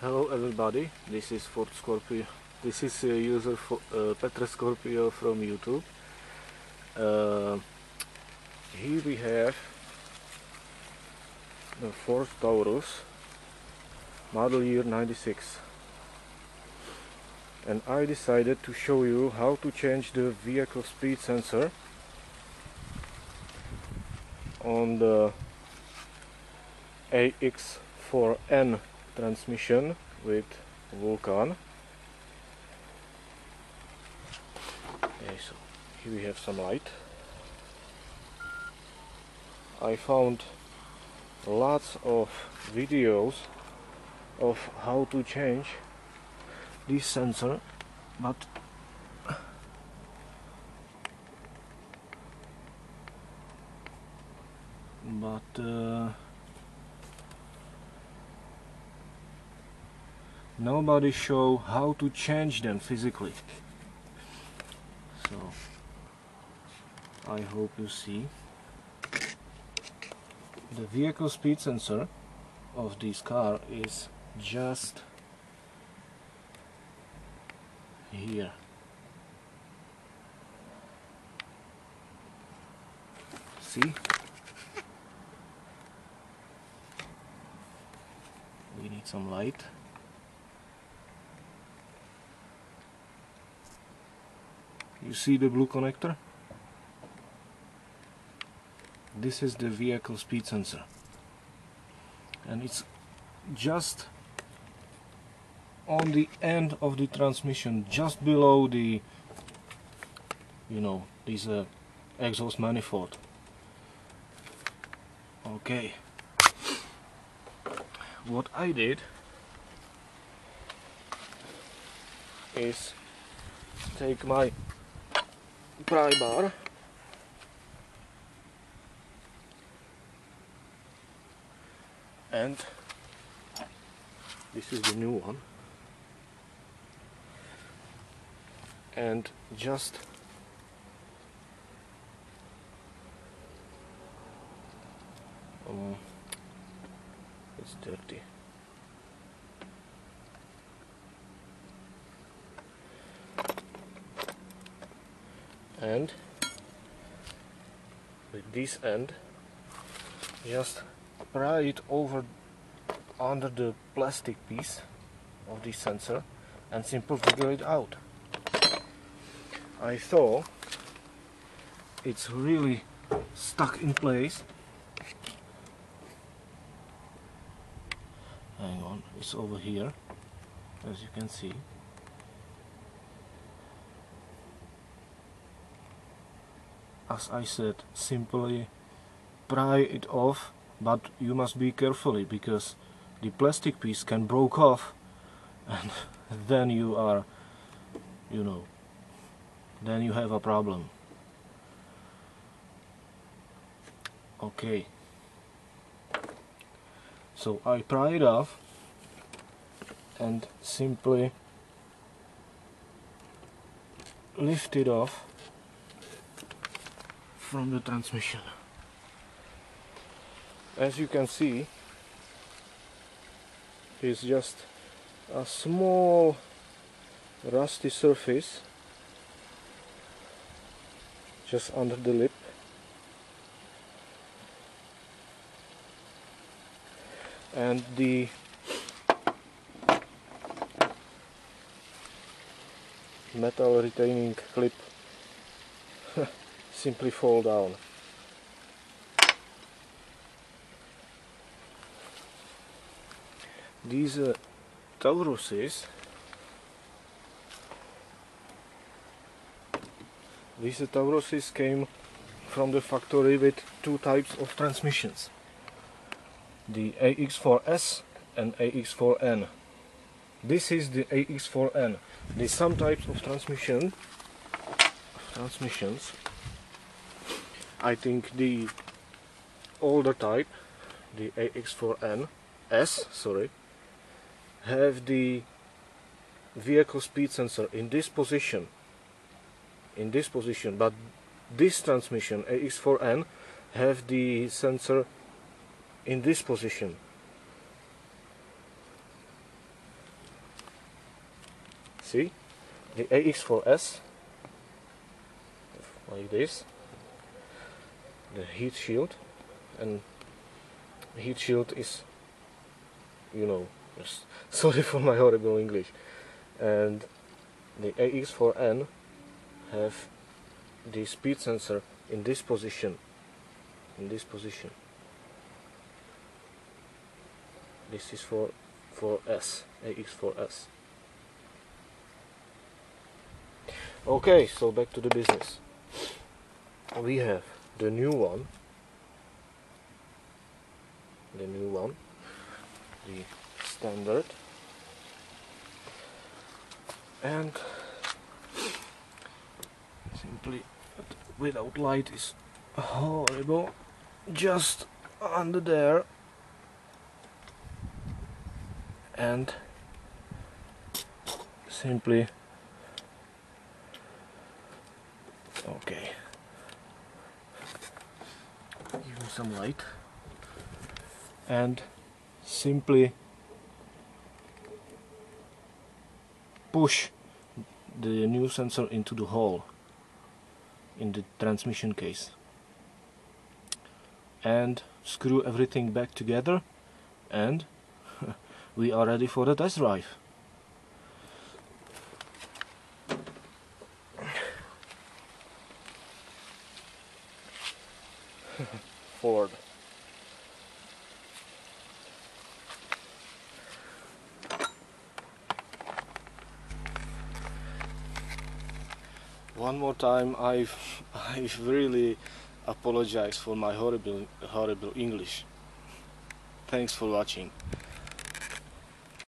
Hello everybody, this is Ford Scorpio. This is a user for Petre Scorpio from YouTube. Here we have the Ford Taurus model year 96, and I decided to show you how to change the vehicle speed sensor on the AX4N transmission with Vulcan. Okay, so here we have some light. I found lots of videos of how to change this sensor, but nobody show how to change them physically. So I hope you see. The vehicle speed sensor of this car is just here. See? We need some light. You see the blue connector? This is the vehicle speed sensor, and it's just on the end of the transmission, just below the, this exhaust manifold. Okay, what I did is take my pry bar and this is the new one, and just it's dirty. And with this end, just pry it over under the plastic piece of this sensor and simply figure it out. I thought it's really stuck in place. Hang on, it's over here, as you can see. As I said, simply pry it off, but you must be carefully, because the plastic piece can break off, and then you are, then you have a problem. Okay, so I pry it off and simply lift it off from the transmission. As you can see, it's just a small rusty surface just under the lip, and the metal retaining clip simply fall down. These Tauruses, came from the factory with two types of transmissions, the AX4S and AX4N. This is the AX4N. There's some types of transmissions. I think the older type, the AX4S, have the vehicle speed sensor in this position, but this transmission, AX4N, have the sensor in this position. see the AX4S like this, the heat shield, and the heat shield is, you know, sorry for my horrible English, and the AX4N have the speed sensor in this position, this is for S, AX4S. Okay, so back to the business. We have the new one, the standard, and simply without light is horrible, just under there, and simply okay, give me some light, and simply push the new sensor into the hole in the transmission case and screw everything back together, and we are ready for the test drive. Ford. One more time, I've really apologized for my horrible English. Thanks for watching.